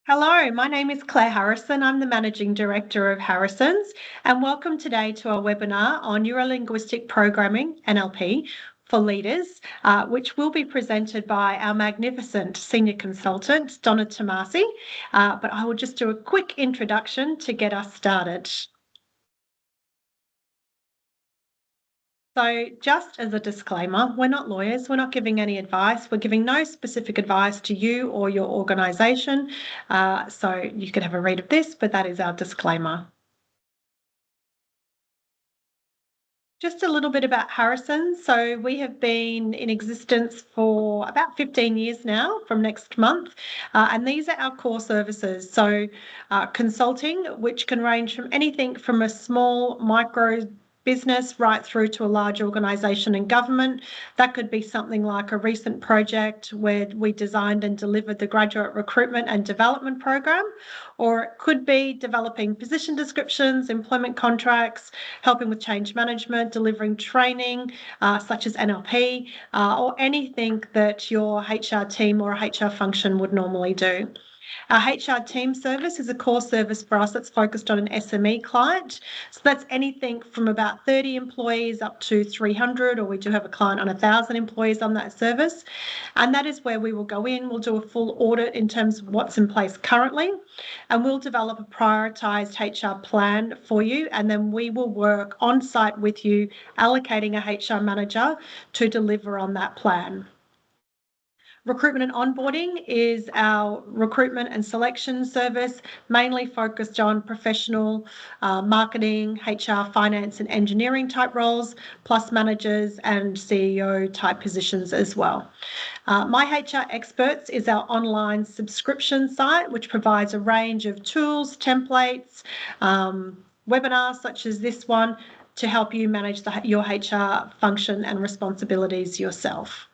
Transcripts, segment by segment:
Hello, my name is Claire Harrison. I'm the Managing Director of Harrison's, and welcome today to our webinar on Neurolinguistic Programming, NLP, for leaders, which will be presented by our magnificent Senior Consultant, Donna Tomasi. But I will just do a quick introduction to get us started. So just as a disclaimer, we're not lawyers, we're not giving any advice, we're giving no specific advice to you or your organisation. So you could have a read of this, but that is our disclaimer. Just a little bit about Harrison. So we have been in existence for about 15 years now from next month, and these are our core services. So consulting, which can range from anything from a small micro business right through to a large organisation and government. That could be something like a recent project where we designed and delivered the graduate recruitment and development program, or it could be developing position descriptions, employment contracts, helping with change management, delivering training such as NLP, or anything that your HR team or a HR function would normally do. Our HR team service is a core service for us that's focused on an SME client. So that's anything from about 30 employees up to 300, or we do have a client on 1,000 employees on that service. And that is where we will go in, we'll do a full audit in terms of what's in place currently, and we'll develop a prioritised HR plan for you, and then we will work on site with you, allocating a HR manager to deliver on that plan. Recruitment and onboarding is our recruitment and selection service, mainly focused on professional marketing, HR, finance and engineering type roles, plus managers and CEO type positions as well. My HR Experts is our online subscription site, which provides a range of tools, templates, webinars such as this one to help you manage your HR function and responsibilities yourself.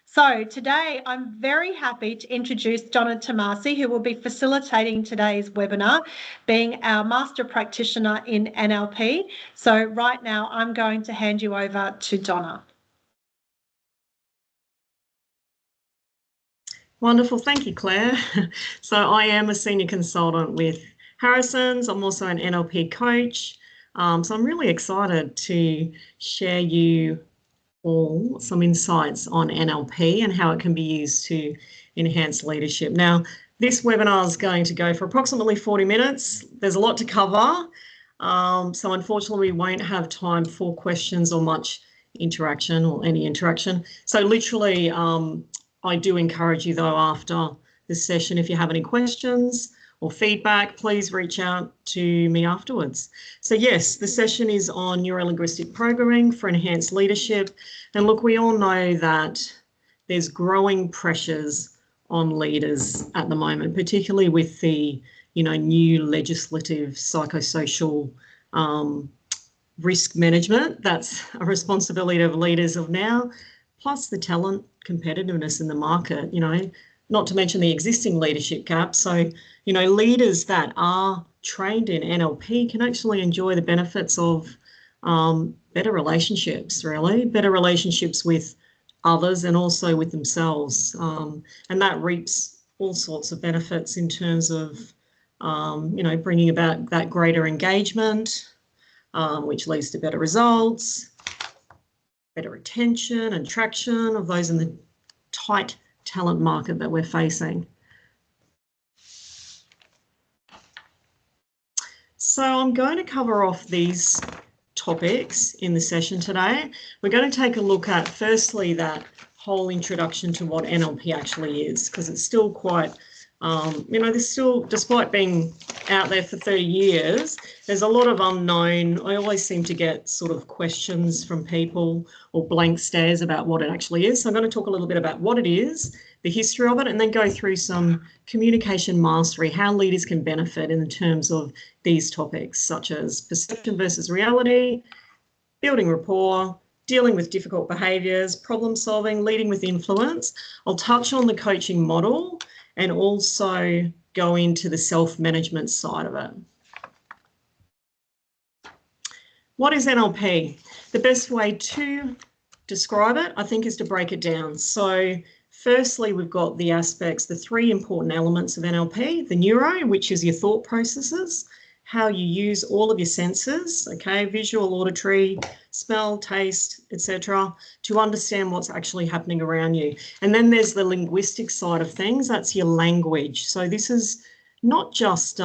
So today I'm very happy to introduce Donna Tomasi, who will be facilitating today's webinar, being our Master Practitioner in NLP. So right now I'm going to hand you over to Donna. Wonderful, thank you, Claire. So I am a Senior Consultant with Harrison's. I'm also an NLP coach. So I'm really excited to share you all some insights on NLP and how it can be used to enhance leadership. Now, this webinar is going to go for approximately 40 minutes. There's a lot to cover. So unfortunately, we won't have time for questions or much interaction or any interaction. So literally, I do encourage you though, after this session, if you have any questions or feedback, please reach out to me afterwards. So yes, the session is on neurolinguistic programming for enhanced leadership. And look, we all know that there's growing pressures on leaders at the moment, particularly with the, new legislative psychosocial risk management. That's a responsibility of leaders of now, plus the talent competitiveness in the market, not to mention the existing leadership gap. So, leaders that are trained in NLP can actually enjoy the benefits of better relationships, really, better relationships with others and also with themselves. And that reaps all sorts of benefits in terms of, bringing about that greater engagement, which leads to better results, better retention and traction of those in the tight talent market that we're facing. So I'm going to cover off these topics in the session today. We're going to take a look at, firstly, that whole introduction to what NLP actually is, because it's still quite, there's still, despite being out there for 30 years, there's a lot of unknown. I always seem to get sort of questions from people or blank stares about what it actually is. So I'm going to talk a little bit about what it is, the history of it, and then go through some communication mastery, how leaders can benefit in terms of these topics, such as perception versus reality, building rapport, dealing with difficult behaviours, problem solving, leading with influence. I'll touch on the coaching model and also go into the self-management side of it. What is NLP? The best way to describe it, I think, is to break it down. So Firstly, we've got the aspects, the three important elements of NLP, the neuro, which is your thought processes, how you use all of your senses, okay, visual, auditory, smell, taste, etc., to understand what's actually happening around you. And then there's the linguistic side of things, that's your language. So this is not just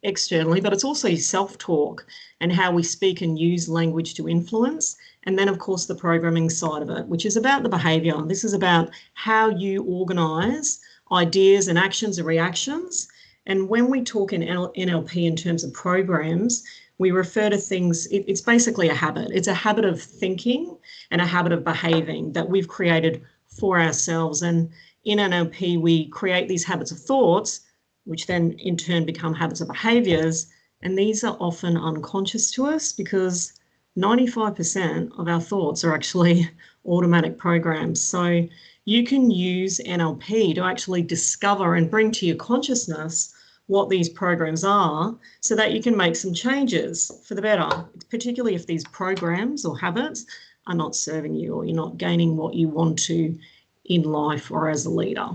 externally, but it's also your self-talk and how we speak and use language to influence. And then, of course, the programming side of it, which is about the behaviour. This is about how you organise ideas and actions and reactions. And when we talk in NLP in terms of programs, we refer to things, it's basically a habit. It's a habit of thinking and a habit of behaving that we've created for ourselves. And in NLP, we create these habits of thoughts, which then in turn become habits of behaviours. And these are often unconscious to us because 95% of our thoughts are actually automatic programs. So you can use NLP to actually discover and bring to your consciousness what these programs are so that you can make some changes for the better, particularly if these programs or habits are not serving you or you're not gaining what you want to in life or as a leader.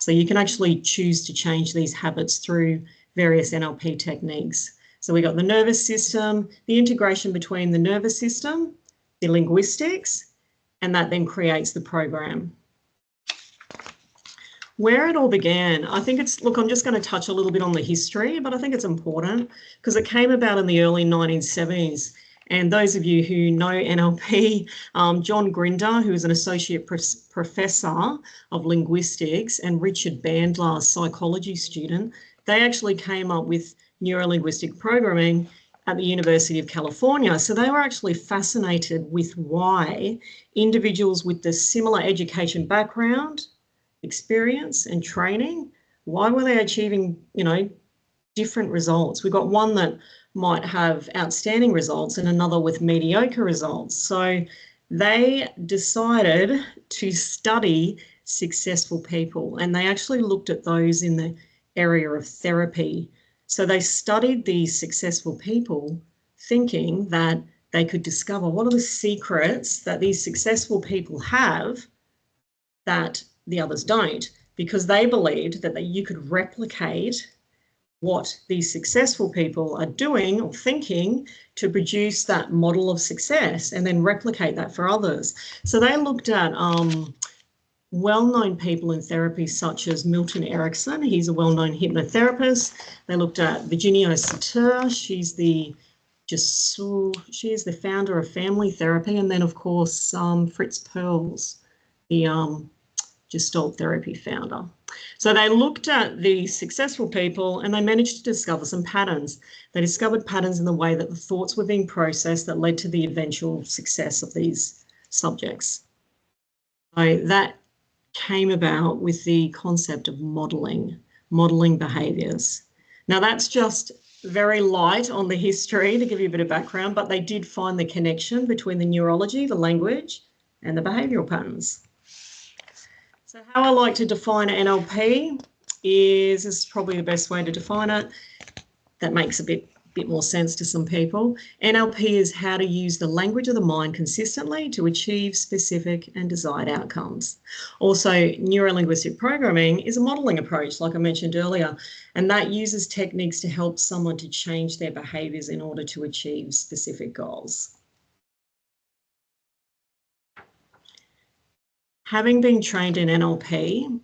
So you can actually choose to change these habits through various NLP techniques. So we got the nervous system, the integration between the nervous system, the linguistics, and that then creates the program. Where it all began, I think it's, look, I'm just going to touch a little bit on the history, but I think it's important because it came about in the early 1970s. And those of you who know NLP, John Grinder, who is an associate professor of linguistics, and Richard Bandler, psychology student, they actually came up with Neurolinguistic Programming at the University of California. So they were actually fascinated with why individuals with the similar education background, experience and training, why were they achieving, different results? We got one that might have outstanding results and another with mediocre results. So they decided to study successful people, and they actually looked at those in the area of therapy. So they studied these successful people thinking that they could discover what are the secrets that these successful people have that the others don't, because they believed that you could replicate what these successful people are doing or thinking to produce that model of success and then replicate that for others. So they looked at well-known people in therapy such as Milton Erickson. He's a well-known hypnotherapist. They looked at Virginia Satir. She is the founder of Family Therapy. And then, of course, Fritz Perls, the Gestalt therapy founder. So they looked at the successful people and they managed to discover some patterns. They discovered patterns in the way that the thoughts were being processed that led to the eventual success of these subjects. So that came about with the concept of modelling behaviours. Now that's just very light on the history to give you a bit of background, but they did find the connection between the neurology, the language, and the behavioural patterns. So how I like to define NLP is, this is probably the best way to define it, that makes a bit more sense to some people. NLP is how to use the language of the mind consistently to achieve specific and desired outcomes. Also, neurolinguistic programming is a modelling approach, like I mentioned earlier, and that uses techniques to help someone to change their behaviours in order to achieve specific goals. Having been trained in NLP,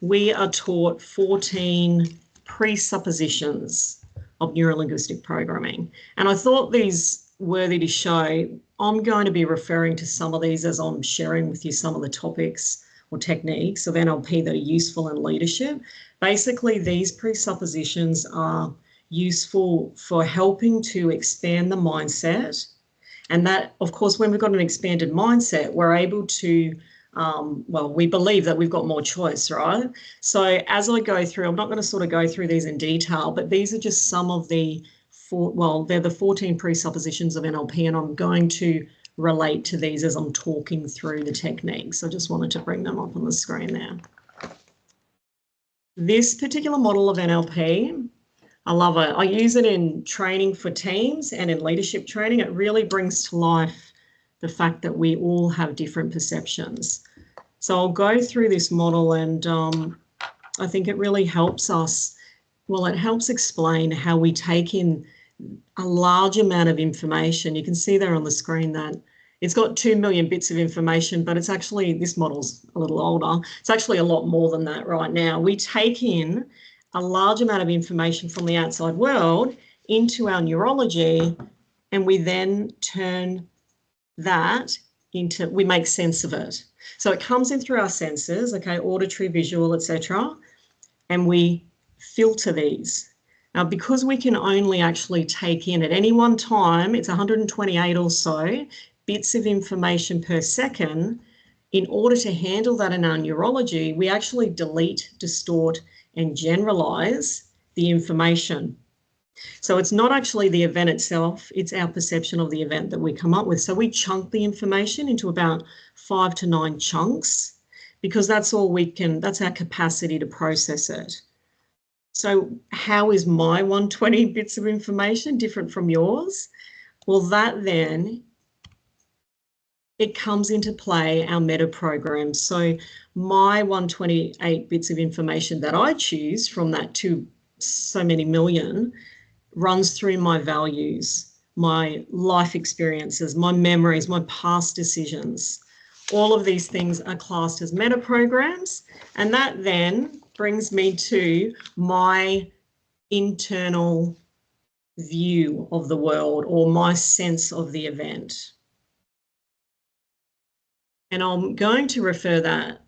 we are taught 14 presuppositions of neurolinguistic programming. And I thought these worthy to show. I'm going to be referring to some of these as I'm sharing with you some of the topics or techniques of NLP that are useful in leadership. Basically, these presuppositions are useful for helping to expand the mindset. And that, of course, when we've got an expanded mindset, we're able to we believe that we've got more choice, right? So as I go through, I'm not going to sort of go through these in detail, but these are just some of the, they're the 14 presuppositions of NLP, and I'm going to relate to these as I'm talking through the techniques. I just wanted to bring them up on the screen there. This particular model of NLP, I love it. I use it in training for teams and in leadership training. It really brings to life the fact that we all have different perceptions. So I'll go through this model, and I think it really helps us. Well, it helps explain how we take in a large amount of information. You can see there on the screen that it's got 2 million bits of information, but it's actually, this model's a little older. It's actually a lot more than that right now. We take in a large amount of information from the outside world into our neurology, and we then turn that into, we make sense of it. So it comes in through our senses, okay, auditory, visual, etc., and we filter these. Now, because we can only actually take in at any one time, it's 128 or so bits of information per second. In order to handle that in our neurology, we actually delete, distort, and generalize the information. So it's not actually the event itself, it's our perception of the event that we come up with. So we chunk the information into about 5 to 9 chunks, because that's all we can, that's our capacity to process it. So how is my 120 bits of information different from yours? Well, that then, it comes into play our meta program. So my 128 bits of information that I choose from that to so many million runs through my values, my life experiences, my memories, my past decisions. All of these things are classed as meta programs, and that then brings me to my internal view of the world, or my sense of the event. And I'm going to refer that,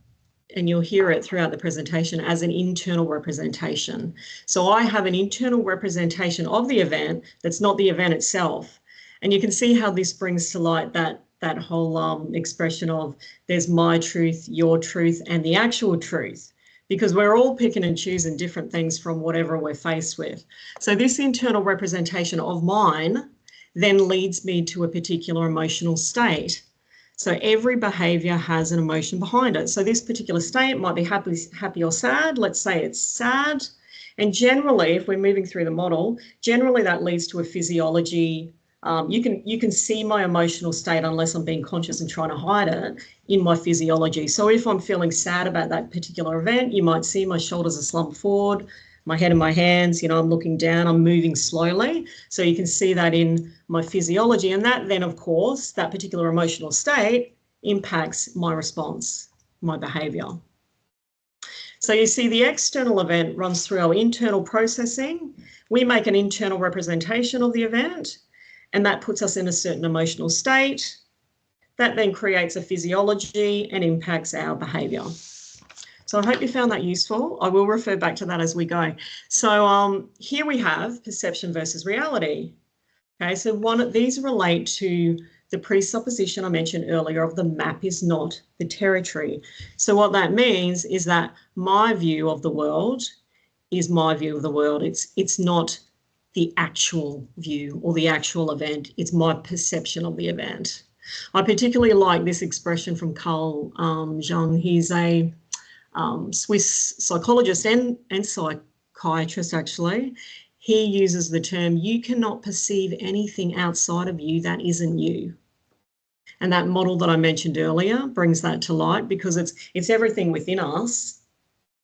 and you'll hear it throughout the presentation, as an internal representation. So I have an internal representation of the event that's not the event itself. And you can see how this brings to light that whole expression of there's my truth, your truth, and the actual truth, because we're all picking and choosing different things from whatever we're faced with. So this internal representation of mine then leads me to a particular emotional state. So every behaviour has an emotion behind it. So this particular state might be happy or sad. Let's say it's sad. And generally, if we're moving through the model, generally that leads to a physiology. You can see my emotional state, unless I'm being conscious and trying to hide it, in my physiology. So if I'm feeling sad about that particular event, you might see my shoulders are slumped forward, my head in my hands, I'm looking down, I'm moving slowly. So you can see that in my physiology. And that then, of course, that particular emotional state impacts my response, my behaviour. So you see the external event runs through our internal processing. We make an internal representation of the event, and that puts us in a certain emotional state. That then creates a physiology and impacts our behaviour. So I hope you found that useful. I will refer back to that as we go. So here we have perception versus reality. Okay, so these relate to the presupposition I mentioned earlier of the map is not the territory. So what that means is that my view of the world is my view of the world. It's not the actual view or the actual event. It's my perception of the event. I particularly like this expression from Carl Jung. He's a Swiss psychologist and psychiatrist, actually. He uses the term, you cannot perceive anything outside of you that isn't you. And that model that I mentioned earlier brings that to light, because it's everything within us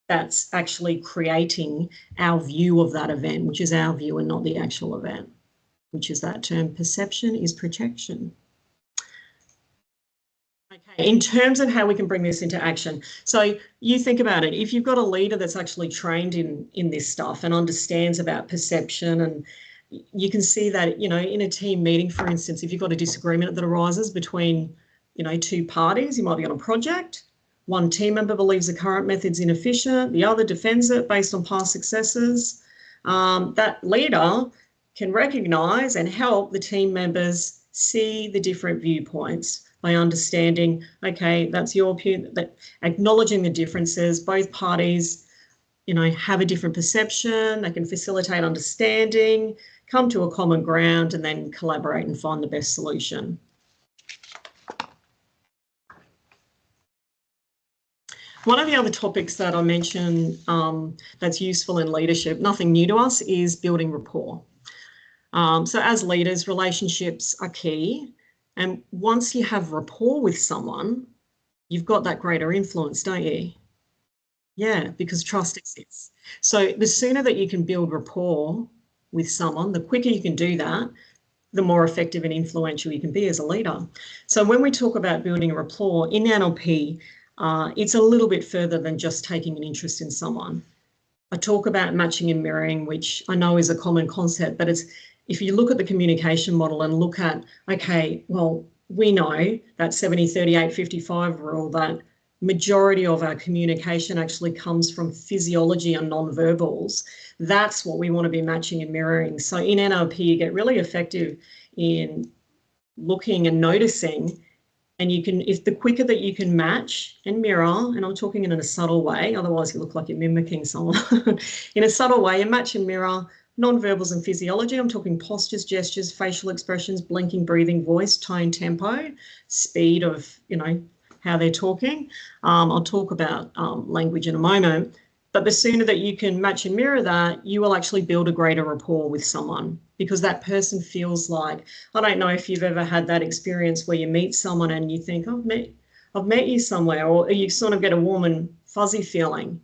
that's actually creating our view of that event, which is our view and not the actual event, which is that term, perception is projection. Okay, in terms of how we can bring this into action. So you think about it, if you've got a leader that's actually trained in this stuff and understands about perception, and you can see that, in a team meeting, for instance, if you've got a disagreement that arises between, two parties, you might be on a project, one team member believes the current method's inefficient, the other defends it based on past successes. That leader can recognise and help the team members see the different viewpoints by understanding, okay, that's your view, that acknowledging the differences, both parties, have a different perception, they can facilitate understanding, come to a common ground, and then collaborate and find the best solution. One of the other topics that I mentioned that's useful in leadership, nothing new to us, is building rapport. So as leaders, relationships are key. And once you have rapport with someone, you've got that greater influence, don't you? Yeah, because trust exists. So the sooner that you can build rapport with someone, the quicker you can do that, the more effective and influential you can be as a leader. So when we talk about building a rapport in NLP, it's a little bit further than just taking an interest in someone. I talk about matching and mirroring, which I know is a common concept, but it's, if you look at the communication model and look at, okay, well, we know that 70-30-8-55 rule, that majority of our communication actually comes from physiology and non-verbals. That's what we want to be matching and mirroring. So in NLP, you get really effective in looking and noticing, and you can, if the quicker that you can match and mirror, and I'm talking in a subtle way, otherwise you look like you're mimicking someone. In a subtle way, you match and mirror non-verbals and physiology. I'm talking postures, gestures, facial expressions, blinking, breathing, voice, tone, tempo, speed of, how they're talking. I'll talk about language in a moment. But the sooner that you can match and mirror that, you will actually build a greater rapport with someone, because that person feels like, I don't know if you've ever had that experience where you meet someone and you think, I've met you somewhere, or you sort of get a warm and fuzzy feeling.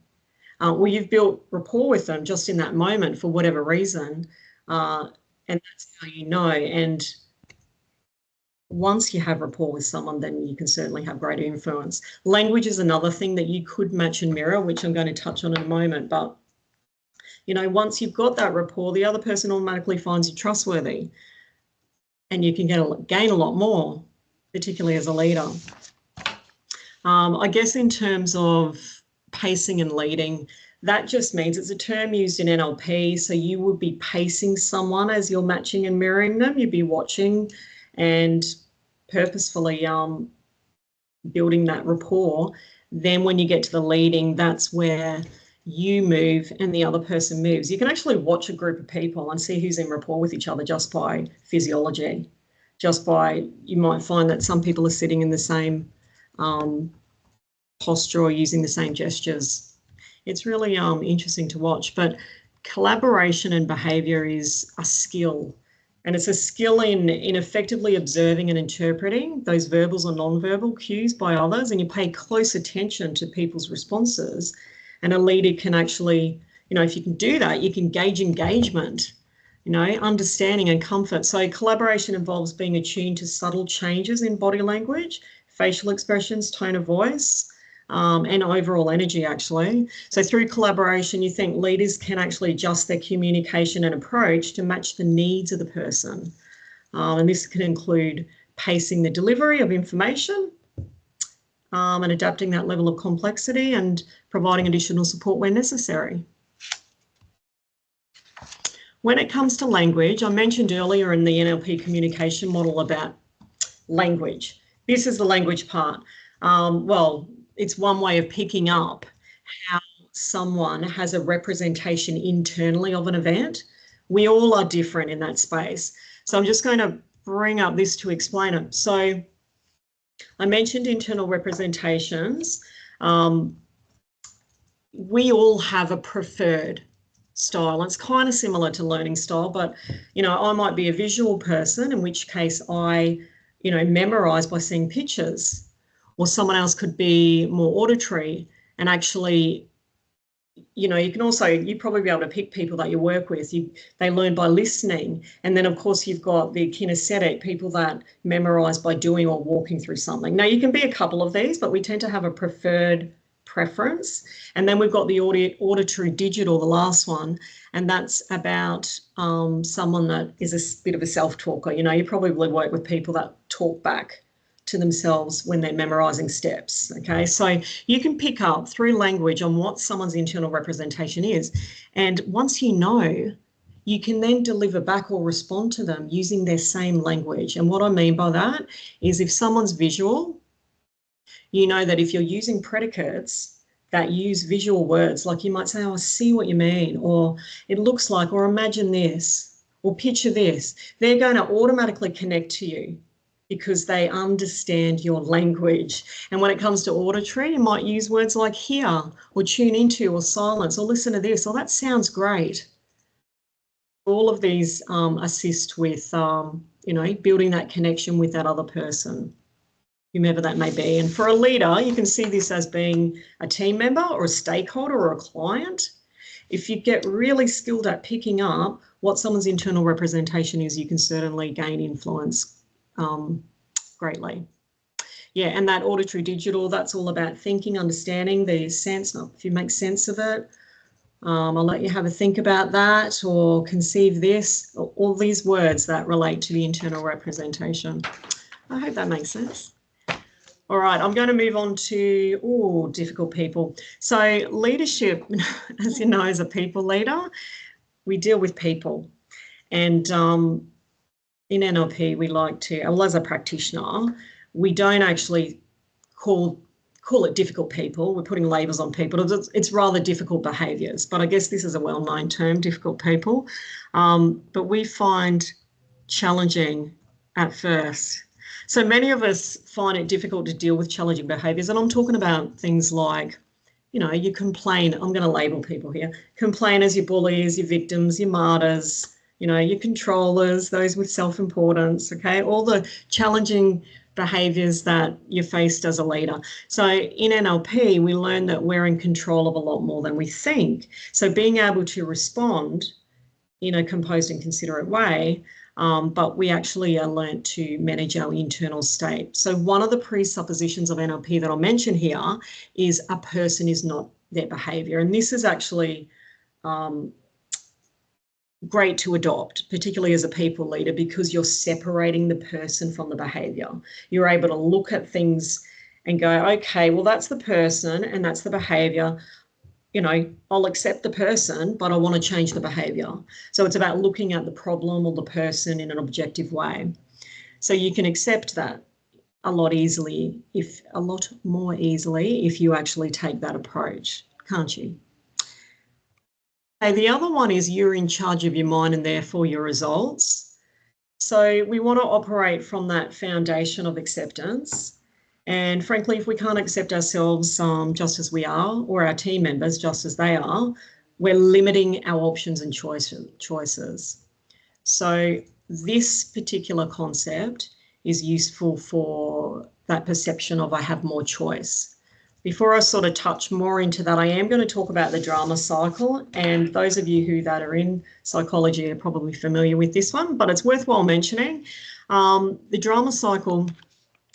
Well, you've built rapport with them just in that moment for whatever reason. And that's how you know. And once you have rapport with someone, then you can certainly have greater influence. Language is another thing that you could match and mirror, which I'm going to touch on in a moment. But, once you've got that rapport, the other person automatically finds you trustworthy, and you can gain a lot more, particularly as a leader. I guess in terms of pacing and leading, that just means, it's a term used in NLP. So you would be pacing someone as you're matching and mirroring them. You'd be watching and purposefully building that rapport. Then when you get to the leading, that's where you move and the other person moves. You can actually watch a group of people and see who's in rapport with each other just by physiology. You might find that some people are sitting in the same posture or using the same gestures. It's really interesting to watch. But collaboration and behaviour is a skill. And it's a skill in effectively observing and interpreting those verbal or non-verbal cues by others. And you pay close attention to people's responses. And a leader can actually, if you can do that, you can gauge engagement, understanding and comfort. So collaboration involves being attuned to subtle changes in body language, facial expressions, tone of voice, and overall energy, actually. So through collaboration, you think leaders can actually adjust their communication and approach to match the needs of the person. And this can include pacing the delivery of information, and adapting that level of complexity, and providing additional support where necessary. When it comes to language, I mentioned earlier in the NLP communication model about language. This is the language part. Well, it's one way of picking up how someone has a representation internally of an event. We all are different in that space. So I'm just going to bring up this to explain it. So I mentioned internal representations. We all have a preferred style. It's kind of similar to learning style, but, I might be a visual person, in which case I, memorize by seeing pictures. Or someone else could be more auditory and actually, you'd probably be able to pick people that you work with. They learn by listening. And then, of course, you've got the kinesthetic, people that memorize by doing or walking through something. Now, you can be a couple of these, but we tend to have a preferred preference. And then we've got the auditory digital, the last one, and that's about someone that is a bit of a self-talker. You probably work with people that talk back to themselves when they're memorizing steps. Okay, so you can pick up through language on what someone's internal representation is, and once you know, you can then deliver back or respond to them using their same language. And what I mean by that is, if someone's visual, you know that if you're using predicates that use visual words, like you might say, I see what you mean, or it looks like, or imagine this, or picture this, they're going to automatically connect to you because they understand your language. And when it comes to auditory, you might use words like hear, or tune into, or silence, or listen to this, or that sounds great. All of these assist with, building that connection with that other person. whomever that may be. And for a leader, you can see this as being a team member or a stakeholder or a client. If you get really skilled at picking up what someone's internal representation is, you can certainly gain influence greatly. Yeah, and that auditory digital, that's all about thinking, understanding the sense, if you make sense of it. I'll let you have a think about that, or conceive this, all these words that relate to the internal representation. I hope that makes sense. All right, I'm going to move on to, difficult people. So leadership, as you know, as a people leader, we deal with people. And in NLP, we like to, well, as a practitioner, we don't actually call it difficult people. We're putting labels on people. It's rather difficult behaviours. But I guess this is a well-known term, difficult people. But we find challenging at first. So many of us find it difficult to deal with challenging behaviours. And I'm talking about things like, you complain. I'm going to label people here. Complainers, your bullies, your victims, your martyrs, your controllers, those with self-importance, okay? All the challenging behaviours that you're faced as a leader. So in NLP, we learn that we're in control of a lot more than we think. So being able to respond in a composed and considerate way, but we actually are learnt to manage our internal state. So one of the presuppositions of NLP that I'll mention here is a person is not their behaviour. And this is actually great to adopt, particularly as a people leader, because you're separating the person from the behaviour. You're able to look at things and go, okay, well, that's the person and that's the behaviour. I'll accept the person, but I want to change the behaviour. So it's about looking at the problem or the person in an objective way. So you can accept that a lot more easily if you actually take that approach, can't you? Okay, the other one is you're in charge of your mind and therefore your results. So we want to operate from that foundation of acceptance. And frankly, if we can't accept ourselves just as we are, or our team members just as they are, we're limiting our options and choices. So this particular concept is useful for that perception of I have more choice. Before I sort of touch more into that, I am going to talk about the drama cycle. And those of you that are in psychology are probably familiar with this one, but it's worthwhile mentioning. The drama cycle,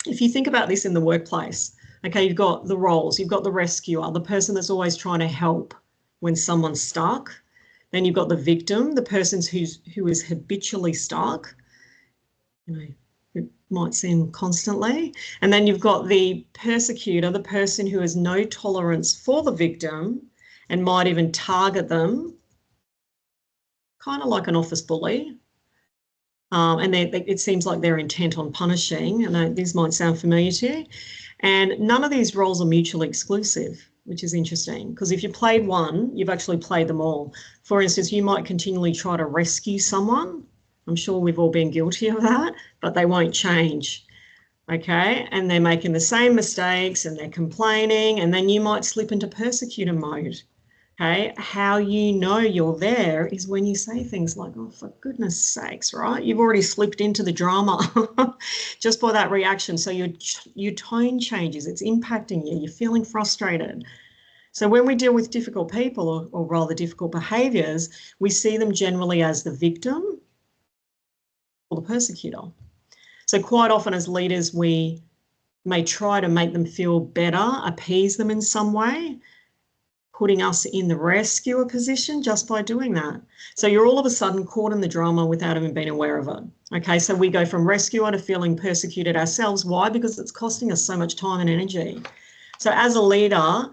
if you think about this in the workplace, okay, you've got the roles, you've got the rescuer, the person that's always trying to help when someone's stuck. Then you've got the victim, the person who is habitually stuck, it might seem constantly. And then you've got the persecutor, the person who has no tolerance for the victim and might even target them, kind of like an office bully. And it seems like they're intent on punishing. And these might sound familiar to you. And none of these roles are mutually exclusive, which is interesting, because if you played one, you've actually played them all. For instance, you might continually try to rescue someone. I'm sure we've all been guilty of that, but they won't change, okay? And they're making the same mistakes and they're complaining, and then you might slip into persecutor mode, okay? How you know you're there is when you say things like, oh, for goodness sakes, right? You've already slipped into the drama just by that reaction. So your tone changes, it's impacting you, you're feeling frustrated. So when we deal with difficult people or rather difficult behaviours, we see them generally as the victim or the persecutor. So quite often as leaders, we may try to make them feel better, appease them in some way, putting us in the rescuer position just by doing that. So you're all of a sudden caught in the drama without even being aware of it. Okay, so we go from rescuer to feeling persecuted ourselves. Why? Because it's costing us so much time and energy. So as a leader,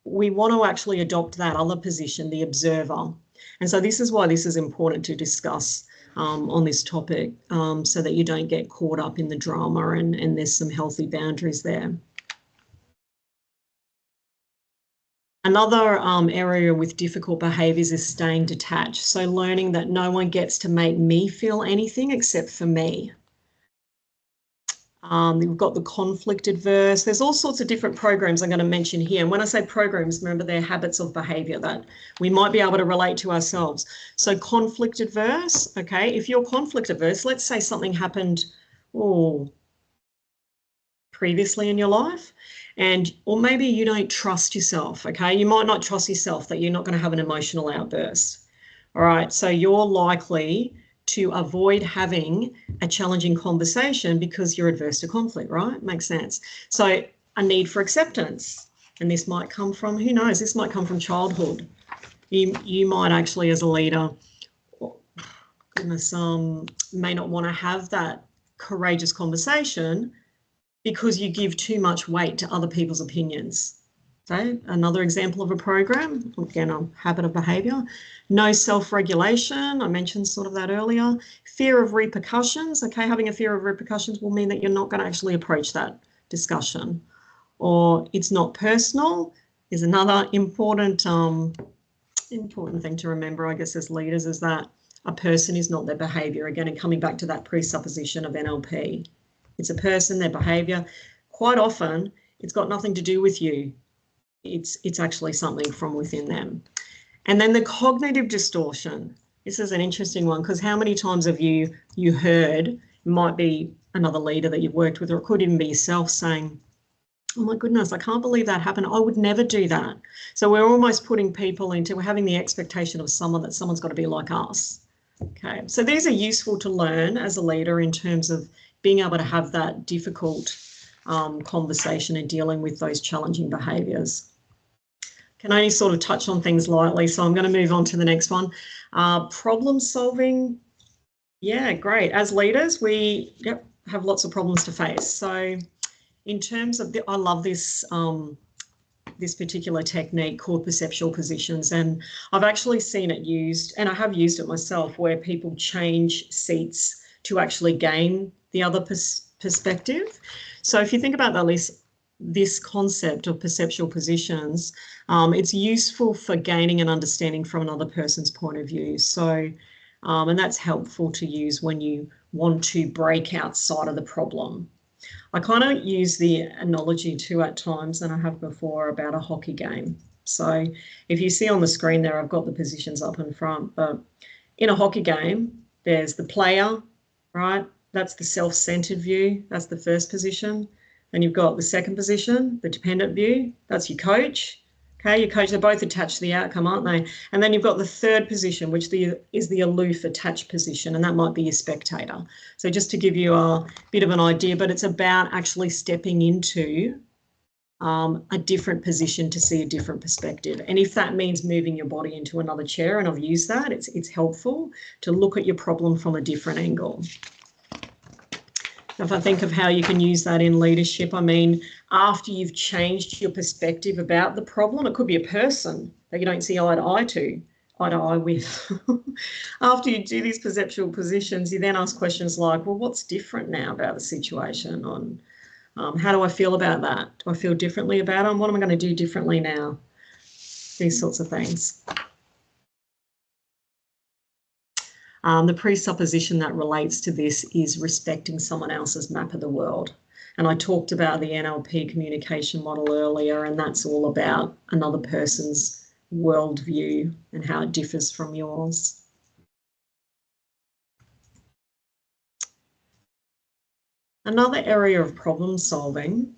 we want to actually adopt that other position, the observer. And so this is why this is important to discuss on this topic, so that you don't get caught up in the drama and there's some healthy boundaries there. Another area with difficult behaviours is staying detached. So learning that no one gets to make me feel anything except for me. We've got the conflict adverse. There's all sorts of different programs I'm going to mention here. And when I say programs, remember they're habits of behaviour that we might be able to relate to ourselves. So conflict adverse, okay, if you're conflict adverse, let's say something happened, previously in your life, or maybe you don't trust yourself, okay? You might not trust yourself that you're not going to have an emotional outburst. All right, so you're likely to avoid having a challenging conversation because you're adverse to conflict, right? Makes sense. So a need for acceptance, and this might come from, who knows, this might come from childhood. You might actually, as a leader, goodness, may not want to have that courageous conversation because you give too much weight to other people's opinions. Okay, another example of a program, again, a habit of behaviour. No self-regulation, I mentioned sort of that earlier. Fear of repercussions, okay, having a fear of repercussions will mean that you're not going to actually approach that discussion. Or it's not personal is another important thing to remember, I guess, as leaders, is that a person is not their behaviour. Again, and coming back to that presupposition of NLP. It's a person, their behaviour. Quite often, it's got nothing to do with you. It's actually something from within them. And then the cognitive distortion. This is an interesting one, because how many times have you heard, it might be another leader that you've worked with, or it could even be yourself, saying, oh my goodness, I can't believe that happened. I would never do that. So we're almost putting people into, we're having the expectation of someone's got to be like us. Okay, so these are useful to learn as a leader in terms of being able to have that difficult conversation and dealing with those challenging behaviours. Can only sort of touch on things lightly, so I'm going to move on to the next one. Problem solving. Yeah, great. As leaders, we have lots of problems to face. So in terms of, I love this this particular technique called perceptual positions, and I've actually seen it used, and I have used it myself, where people change seats to actually gain the other perspective. So if you think about that, this concept of perceptual positions, it's useful for gaining an understanding from another person's point of view. So, and that's helpful to use when you want to break outside of the problem. I kind of use the analogy too at times, and I have before, about a hockey game. So if you see on the screen there, I've got the positions up in front, but in a hockey game, there's the player, right? That's the self-centered view. That's the first position. Then you've got the second position, the dependent view. That's your coach. Okay, your coach, they're both attached to the outcome, aren't they? And then you've got the third position, which is the aloof attached position, and that might be your spectator. So just to give you a bit of an idea, but it's about actually stepping into a different position to see a different perspective. And if that means moving your body into another chair, and I've used that, it's helpful to look at your problem from a different angle. If I think of how you can use that in leadership, I mean, after you've changed your perspective about the problem, it could be a person that you don't see eye to eye with. After you do these perceptual positions, you then ask questions like, well, what's different now about the situation? How do I feel about that? Do I feel differently about it? What am I going to do differently now? These sorts of things. The presupposition that relates to this is respecting someone else's map of the world. And I talked about the NLP communication model earlier, and that's all about another person's worldview and how it differs from yours. Another area of problem solving,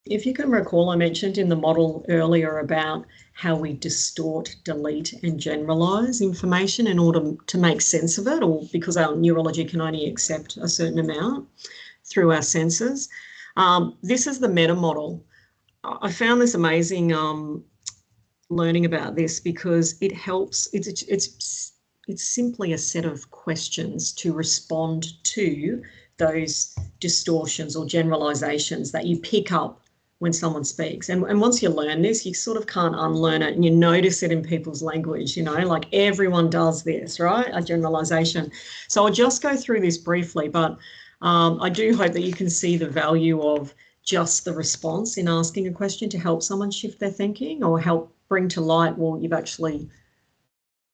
if you can recall, I mentioned in the model earlier about how we distort, delete and generalise information in order to make sense of it, or because our neurology can only accept a certain amount through our senses. This is the meta model. I found this amazing learning about this because it helps. It's simply a set of questions to respond to those distortions or generalisations that you pick up when someone speaks. And once you learn this, you sort of can't unlearn it, and you notice it in people's language, you know, like everyone does this, right? A generalisation. So I'll just go through this briefly, but I do hope that you can see the value of just the response in asking a question to help someone shift their thinking or help bring to light, well, you've actually,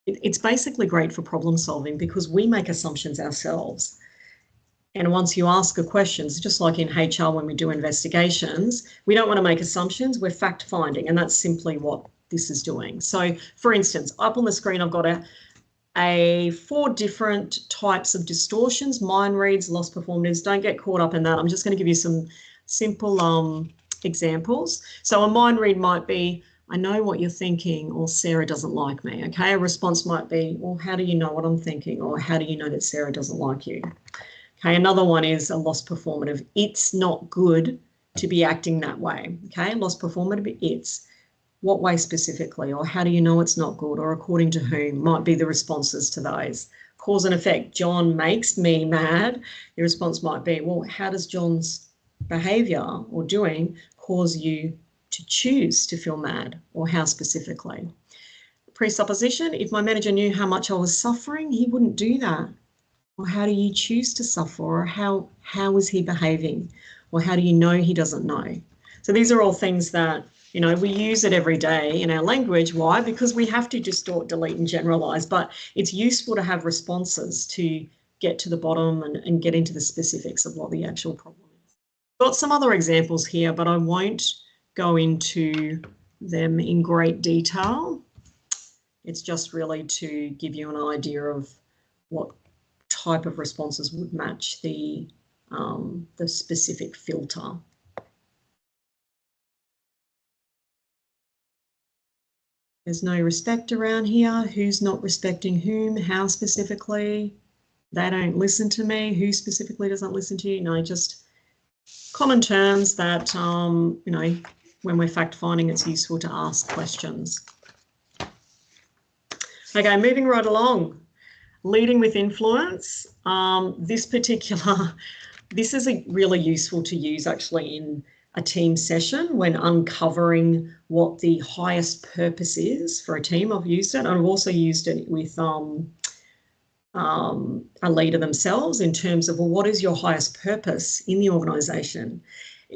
it's basically great for problem solving because we make assumptions ourselves. And once you ask a question, it's just like in HR when we do investigations, we don't want to make assumptions, we're fact finding, and that's simply what this is doing. So for instance, up on the screen, I've got a 4 different types of distortions, mind reads, loss performatives. Don't get caught up in that. I'm just going to give you some simple examples. So a mind read might be, I know what you're thinking, or Sarah doesn't like me. Okay, a response might be, well, how do you know what I'm thinking? Or how do you know that Sarah doesn't like you? Okay, another one is a lost performative. It's not good to be acting that way. Okay, lost performative, it's. What way specifically? Or how do you know it's not good? Or according to whom might be the responses to those. Cause and effect, John makes me mad. Your response might be, well, how does John's behaviour or doing cause you to choose to feel mad, or how specifically? Presupposition, if my manager knew how much I was suffering, he wouldn't do that. Or how do you choose to suffer, or how is he behaving, or how do you know he doesn't know? So these are all things that, you know, we use it every day in our language. Why? Because we have to distort, delete and generalize, but it's useful to have responses to get to the bottom and get into the specifics of what the actual problem is. Got some other examples here, but I won't go into them in great detail. It's just really to give you an idea of what type of responses would match the specific filter. There's no respect around here. Who's not respecting whom? How specifically? They don't listen to me. Who specifically doesn't listen to you? No, just common terms that, you know, when we're fact finding, it's useful to ask questions. Okay, moving right along. Leading with influence. This is really useful to use actually in a team session when uncovering what the highest purpose is for a team. I've used it, and I've also used it with a leader themselves in terms of, well, what is your highest purpose in the organisation?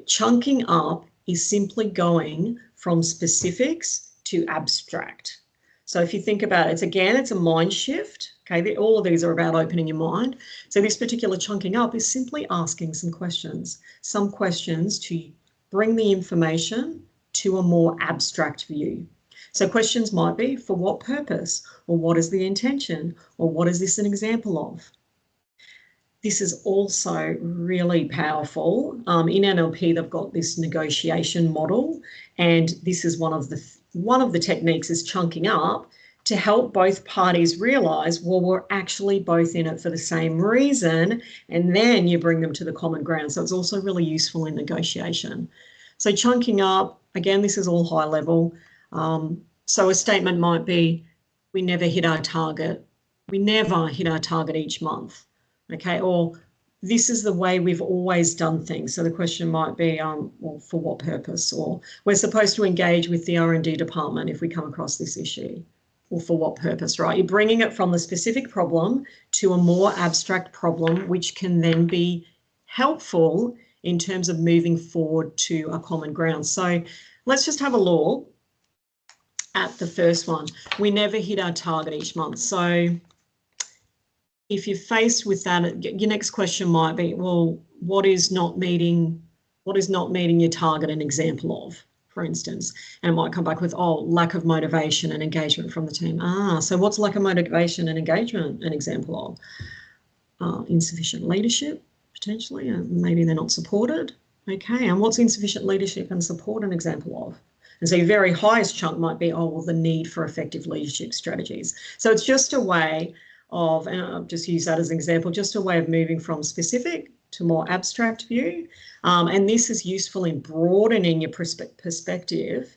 Chunking up is simply going from specifics to abstract. So if you think about it, it's a mind shift. Okay, all of these are about opening your mind. So this particular chunking up is simply asking some questions to bring the information to a more abstract view. So questions might be, for what purpose? Or what is the intention? Or what is this an example of? This is also really powerful. In NLP, they've got this negotiation model, and this is one of the techniques is chunking up to help both parties realise, well, we're actually both in it for the same reason, and then you bring them to the common ground. So it's also really useful in negotiation. So chunking up, again, this is all high level. So a statement might be, we never hit our target. We never hit our target each month. Okay, or this is the way we've always done things. So the question might be, well, for what purpose? Or we're supposed to engage with the R&D department if we come across this issue. Or for what purpose, right? You're bringing it from the specific problem to a more abstract problem, which can then be helpful in terms of moving forward to a common ground. So let's just have a look at the first one. We never hit our target each month. So if you're faced with that, your next question might be, well, what is not meeting your target an example of, for instance? And it might come back with, oh, lack of motivation and engagement from the team. So what's lack of motivation and engagement an example of? Insufficient leadership, potentially, maybe they're not supported. Okay, and what's insufficient leadership and support an example of? And so your very highest chunk might be, oh, well, the need for effective leadership strategies. So it's just a way of, and I'll just use that as an example, just a way of moving from specific to more abstract view. And this is useful in broadening your perspective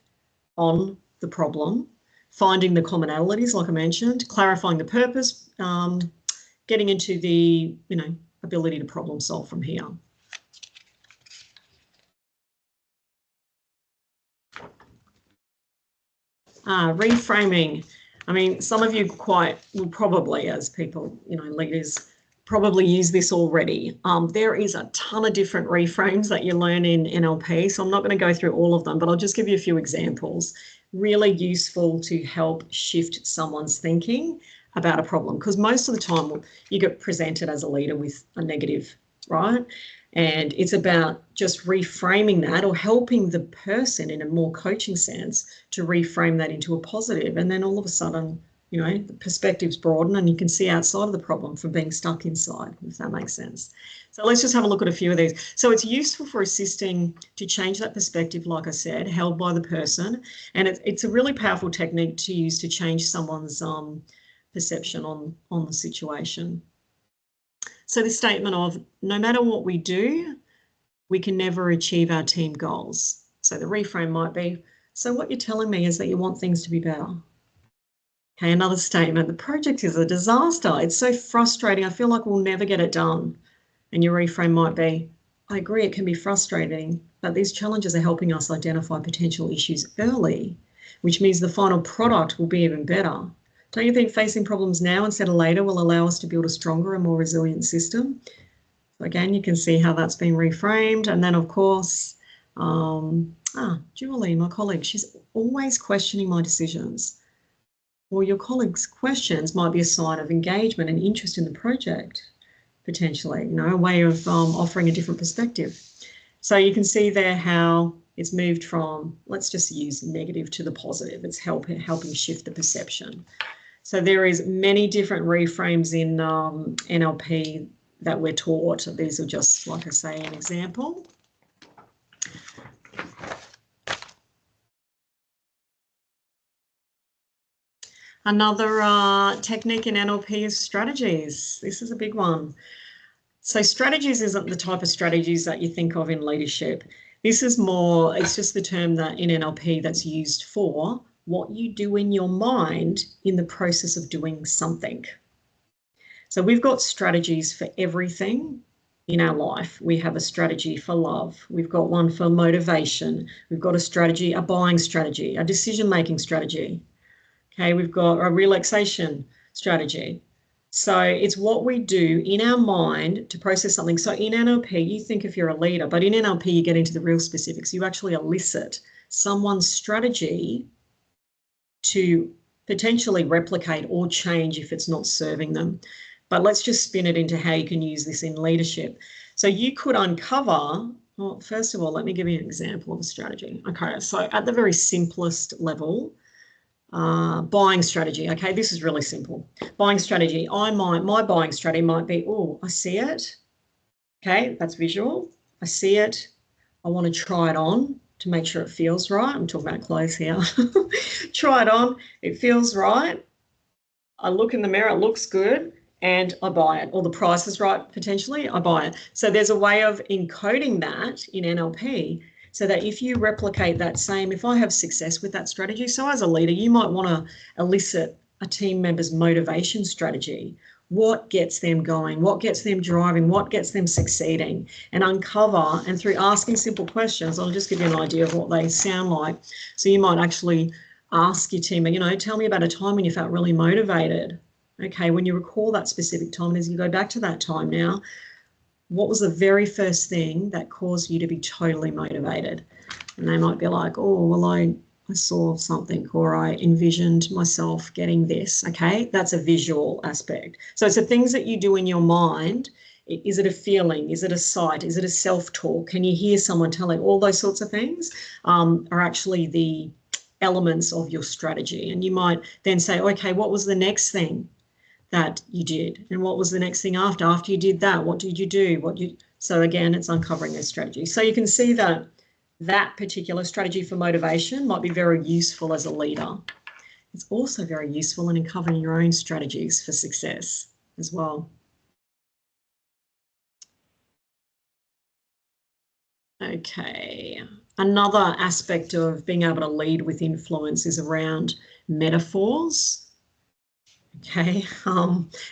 on the problem, finding the commonalities, like I mentioned, clarifying the purpose, getting into the, ability to problem solve from here. Reframing. I mean, some of you will probably, as people, leaders, probably use this already. There is a ton of different reframes that you learn in NLP, so I'm not going to go through all of them, but I'll just give you a few examples. Really useful to help shift someone's thinking about a problem, because most of the time you get presented as a leader with a negative, right? And it's about just reframing that, or helping the person in a more coaching sense to reframe that into a positive. And then all of a sudden you know, the perspectives broaden and you can see outside of the problem from being stuck inside, if that makes sense. So let's just have a look at a few of these. So it's useful for assisting to change that perspective, like I said, held by the person. And it's a really powerful technique to use to change someone's perception on the situation. So the statement of, no matter what we do, we can never achieve our team goals. So the reframe might be, so what you're telling me is that you want things to be better. Okay, another statement, the project is a disaster. It's so frustrating. I feel like we'll never get it done. And your reframe might be, I agree, it can be frustrating, but these challenges are helping us identify potential issues early, which means the final product will be even better. Don't you think facing problems now instead of later will allow us to build a stronger and more resilient system? So again, you can see how that's been reframed. And then, of course, Julie, my colleague, she's always questioning my decisions. Well, your colleague's questions might be a sign of engagement and interest in the project, potentially, you know, a way of offering a different perspective. So you can see there how it's moved from, let's just use negative to the positive. It's helping shift the perception. So there is many different reframes in NLP that we're taught. These are just, like I say, an example. Another technique in NLP is strategies. This is a big one. So strategies isn't the type of strategies that you think of in leadership. This is more, it's just the term that in NLP that's used for what you do in your mind in the process of doing something. So we've got strategies for everything in our life. We have a strategy for love. We've got one for motivation. We've got a strategy, a buying strategy, a decision-making strategy. Okay, we've got a relaxation strategy. So it's what we do in our mind to process something. So in NLP, you think if you're a leader, but in NLP, you get into the real specifics. You actually elicit someone's strategy to potentially replicate or change if it's not serving them. But let's just spin it into how you can use this in leadership. So you could uncover, well, first of all, let me give you an example of a strategy. Okay, so at the very simplest level, buying strategy. Okay, this is really simple. Buying strategy. My buying strategy might be, oh, I see it. Okay, that's visual. I see it. I want to try it on to make sure it feels right. I'm talking about clothes here. Try it on. It feels right. I look in the mirror, it looks good, and I buy it. Or the price is right, potentially, I buy it. So there's a way of encoding that in NLP so that if you replicate that same, if I have success with that strategy, so as a leader, you might want to elicit a team member's motivation strategy. What gets them going? What gets them driving? What gets them succeeding? And uncover, and through asking simple questions, I'll just give you an idea of what they sound like. So you might actually ask your team, you know, tell me about a time when you felt really motivated. Okay, when you recall that specific time, and as you go back to that time now, what was the very first thing that caused you to be totally motivated? And they might be like, oh, well, I saw something, or I envisioned myself getting this. Okay, that's a visual aspect. So it's the things that you do in your mind. Is it a feeling? Is it a sight? Is it a self-talk? Can you hear someone telling? All those sorts of things are actually the elements of your strategy. And you might then say, okay, what was the next thing that you did? And what was the next thing after you did that? What did you do? So again, it's uncovering their strategy. So you can see that that particular strategy for motivation might be very useful as a leader. It's also very useful in uncovering your own strategies for success as well. Okay, another aspect of being able to lead with influence is around metaphors. Okay,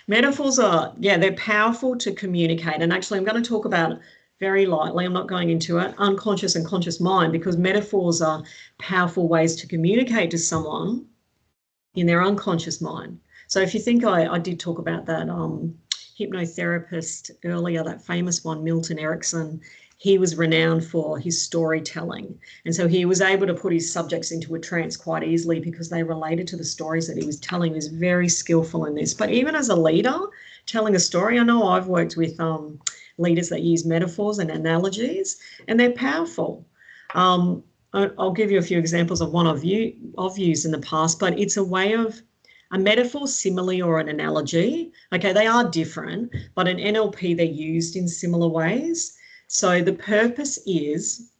metaphors are, they're powerful to communicate. And actually, I'm going to talk about very lightly, I'm not going into it, unconscious and conscious mind, because metaphors are powerful ways to communicate to someone in their unconscious mind. So if you think I did talk about that hypnotherapist earlier, that famous one, Milton Erickson, he was renowned for his storytelling. And so he was able to put his subjects into a trance quite easily because they related to the stories that he was telling. He was very skillful in this. But even as a leader, telling a story, I know I've worked with leaders that use metaphors and analogies, and they're powerful. I'll give you a few examples of one I've used in the past, but it's a way of A metaphor, simile, or an analogy, okay, they are different, but in NLP they're used in similar ways. So the purpose is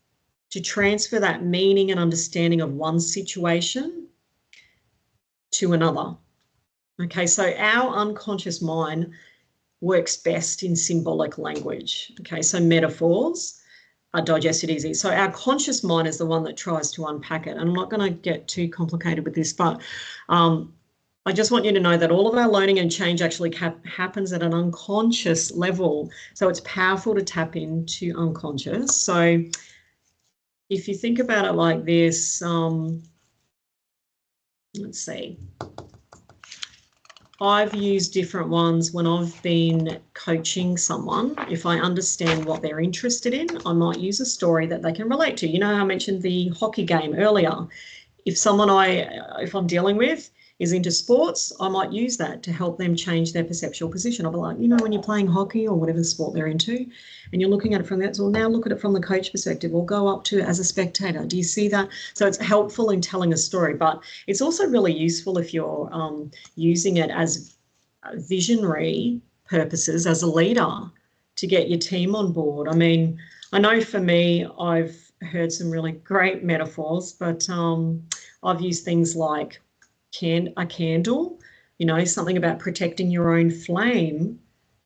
to transfer that meaning and understanding of one situation to another. Okay, so our unconscious mind works best in symbolic language. Okay, so metaphors are digested easy. So our conscious mind is the one that tries to unpack it. And I'm not going to get too complicated with this, but I just want you to know that all of our learning and change actually happens at an unconscious level. So it's powerful to tap into unconscious. So if you think about it like this, let's see. I've used different ones when I've been coaching someone. If I understand what they're interested in, I might use a story that they can relate to. You know, I mentioned the hockey game earlier. If someone if I'm dealing with is into sports, I might use that to help them change their perceptual position. I'll be like, you know, when you're playing hockey or whatever sport they're into, and you're looking at it from that, so now look at it from the coach perspective, or go up to it as a spectator. Do you see that? So it's helpful in telling a story, but it's also really useful if you're using it as visionary purposes as a leader to get your team on board. I mean, I know for me, I've heard some really great metaphors, but I've used things like a candle, you know, something about protecting your own flame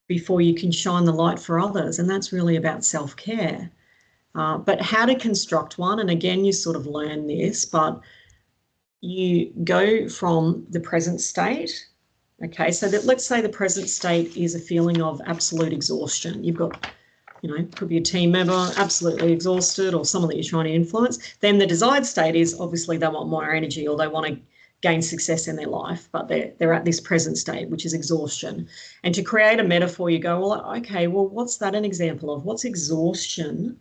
before you can shine the light for others. And that's really about self-care. But how to construct one, and again, you sort of learn this, but you go from the present state. Okay, so that let's say the present state is a feeling of absolute exhaustion. You've got, you know, could be a team member absolutely exhausted or someone that you're trying to influence. Then the desired state is obviously they want more energy or they want to gain success in their life, but they're at this present state, which is exhaustion. And to create a metaphor, you go, well, okay, well, what's that an example of? What's exhaustion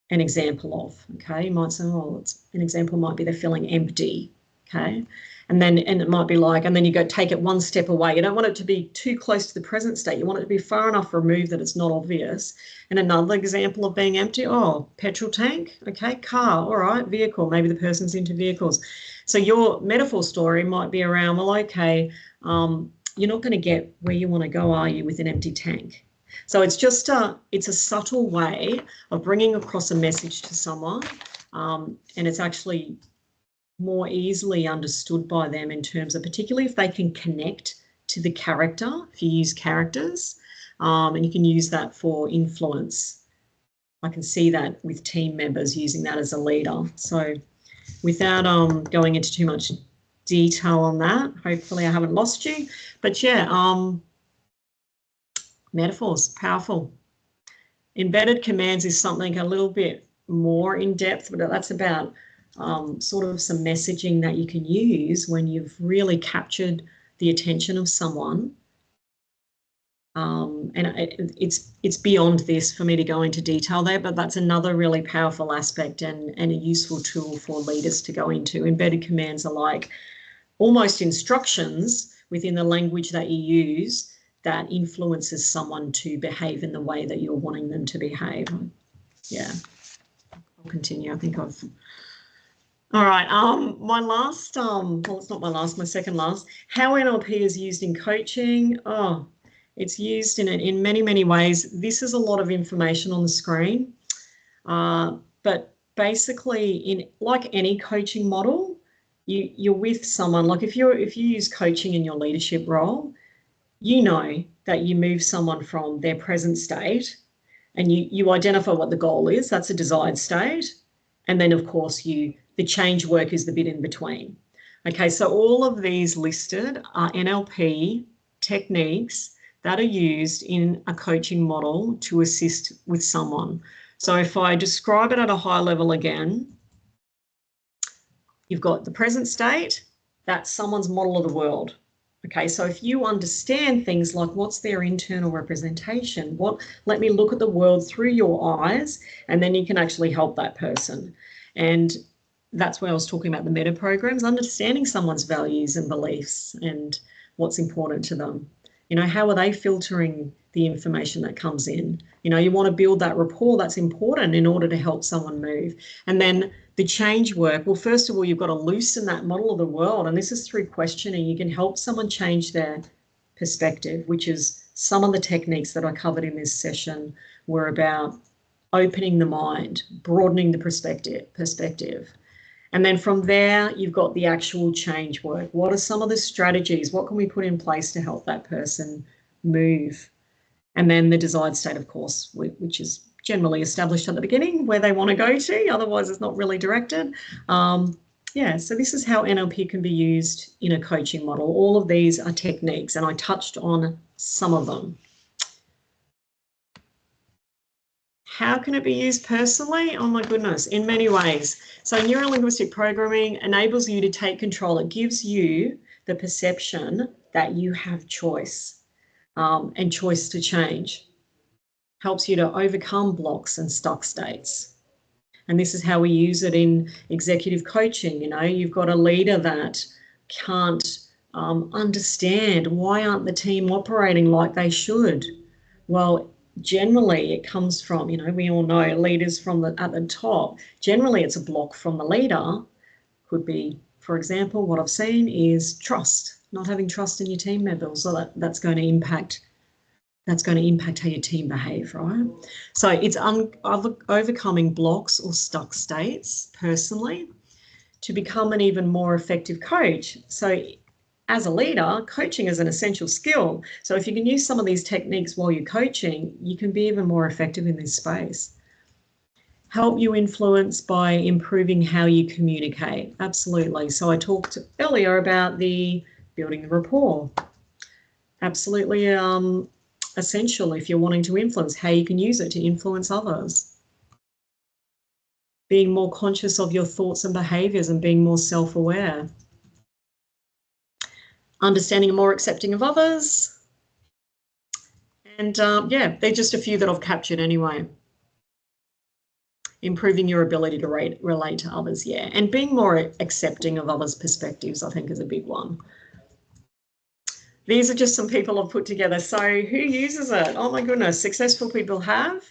an example of? Okay, you might say, oh, an example might be they're feeling empty. Okay, and it might be like, and then you go take it one step away. You don't want it to be too close to the present state. You want it to be far enough removed that it's not obvious. And another example of being empty, oh, petrol tank, okay, car, all right, vehicle, maybe the person's into vehicles. So your metaphor story might be around, well, okay, you're not going to get where you want to go, are you, with an empty tank? So it's just it's a subtle way of bringing across a message to someone, and it's actually more easily understood by them in terms of, particularly if they can connect to the character, if you use characters, and you can use that for influence. I can see that with team members using that as a leader. So without going into too much detail on that, hopefully I haven't lost you, but yeah, metaphors, powerful. Embedded commands is something a little bit more in depth, but that's about sort of some messaging that you can use when you've really captured the attention of someone. And it's beyond this for me to go into detail there, but that's another really powerful aspect and a useful tool for leaders to go into. Embedded commands are like almost instructions within the language that you use that influences someone to behave in the way that you're wanting them to behave. Yeah, I'll continue. I think I've... All right, my last, well, it's not my last, my second last, how NLP is used in coaching. Oh, it's used in many, many ways. This is a lot of information on the screen, but basically, like any coaching model, you're with someone. Like if you use coaching in your leadership role, you know that you move someone from their present state, and you identify what the goal is. That's a desired state, and then of course the change work is the bit in between. Okay, so all of these listed are NLP techniques that are used in a coaching model to assist with someone. So if I describe it at a high level again, you've got the present state, that's someone's model of the world. Okay, so if you understand things like what's their internal representation, let me look at the world through your eyes, and then you can actually help that person. And that's where I was talking about the meta programs, understanding someone's values and beliefs and what's important to them. You know, how are they filtering the information that comes in? You know, you want to build that rapport that's important in order to help someone move. And then the change work, well, first of all, you've got to loosen that model of the world. And this is through questioning. You can help someone change their perspective, which is some of the techniques that I covered in this session were about opening the mind, broadening the perspective. And then from there, you've got the actual change work. What are some of the strategies? What can we put in place to help that person move? And then the desired state, of course, which is generally established at the beginning, where they want to go to. Otherwise, it's not really directed. Yeah, so this is how NLP can be used in a coaching model. All of these are techniques, and I touched on some of them. How can it be used personally? Oh my goodness, in many ways. So neurolinguistic programming enables you to take control. It gives you the perception that you have choice and choice to change. Helps you to overcome blocks and stuck states. And this is how we use it in executive coaching. You know, you've got a leader that can't understand why aren't the team operating like they should. Well, generally it comes from, you know, we all know leaders from at the top. Generally it's a block from the leader. Could be, for example, what I've seen is trust, not having trust in your team members. So that's going to impact how your team behave, right? So it's overcoming blocks or stuck states personally to become an even more effective coach. So as a leader, coaching is an essential skill. So if you can use some of these techniques while you're coaching, you can be even more effective in this space. Help you influence by improving how you communicate. Absolutely. So I talked earlier about the building the rapport. Absolutely essential if you're wanting to influence, how you can use it to influence others. Being more conscious of your thoughts and behaviours and being more self-aware. Understanding and more accepting of others. And yeah, they're just a few that I've captured anyway. Improving your ability to relate to others, yeah. And being more accepting of others' perspectives, I think, is a big one. These are just some people I've put together. So who uses it? Oh my goodness, successful people have.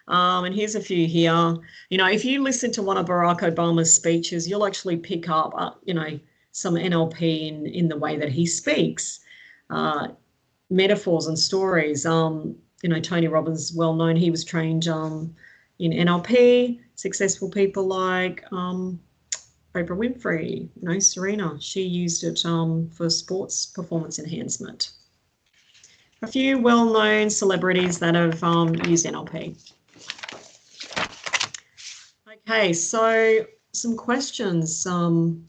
And here's a few here. You know, if you listen to one of Barack Obama's speeches, you'll actually pick up, you know, some NLP in the way that he speaks. Metaphors and stories. You know, Tony Robbins, well known, he was trained in NLP. Successful people like Oprah Winfrey, you know, Serena, she used it for sports performance enhancement. A few well-known celebrities that have used NLP. Okay, so some questions to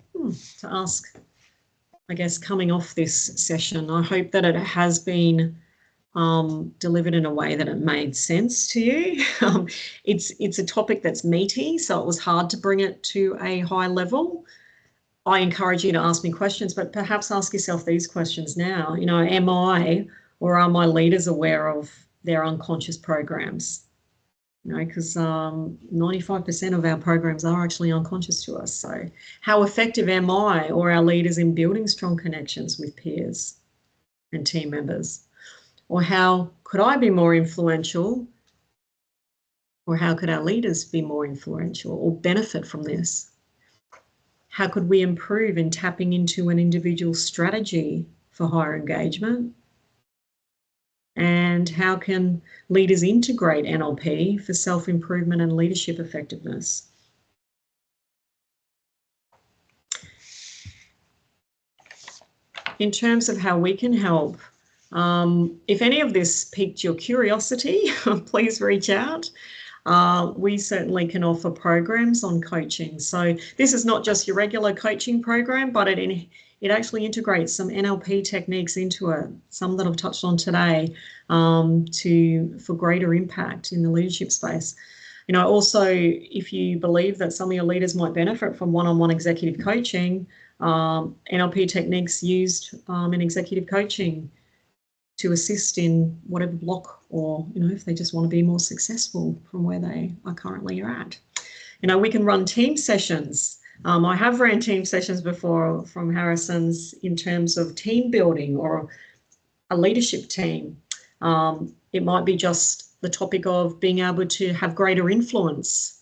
ask, I guess, coming off this session. I hope that it has been delivered in a way that it made sense to you. It's a topic that's meaty, so it was hard to bring it to a high level. I encourage you to ask me questions, but perhaps ask yourself these questions now. You know, am I or are my leaders aware of their unconscious programs? You know, because 95% of our programs are actually unconscious to us. So how effective am I or our leaders in building strong connections with peers and team members? Or how could I be more influential? Or how could our leaders be more influential or benefit from this? How could we improve in tapping into an individual strategy for higher engagement? And how can leaders integrate NLP for self-improvement and leadership effectiveness? In terms of how we can help, if any of this piqued your curiosity, please reach out. We certainly can offer programs on coaching. So this is not just your regular coaching program, but it actually integrates some NLP techniques into it, some that I've touched on today, for greater impact in the leadership space. You know, also, if you believe that some of your leaders might benefit from one-on-one executive coaching, NLP techniques used in executive coaching to assist in whatever block, or, you know, if they just want to be more successful from where they are currently at. You know, we can run team sessions. I have ran team sessions before from Harrison's in terms of team building or a leadership team. It might be just the topic of being able to have greater influence.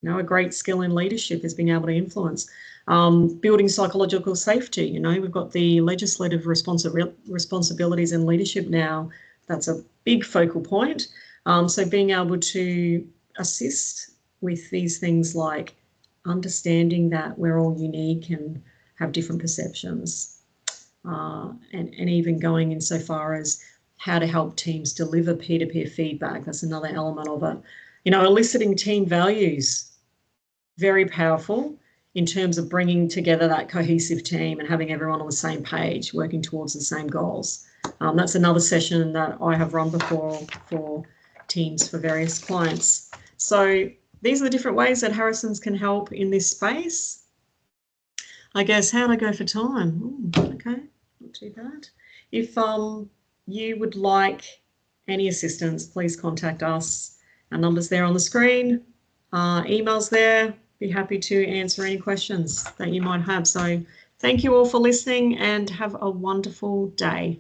a great skill in leadership is being able to influence. Building psychological safety, we've got the legislative responsibilities in leadership now. That's a big focal point. So being able to assist with these things like understanding that we're all unique and have different perceptions, and even going insofar as how to help teams deliver peer-to-peer feedback. That's another element of it. Eliciting team values, very powerful in terms of bringing together that cohesive team and having everyone on the same page, working towards the same goals. That's another session that I have run before for teams for various clients. So these are the different ways that Harrison's can help in this space. I guess, how'd I go for time? Ooh, okay, not too bad. If you would like any assistance, please contact us. Our number's there on the screen, email's there. Be happy to answer any questions that you might have. So thank you all for listening and have a wonderful day.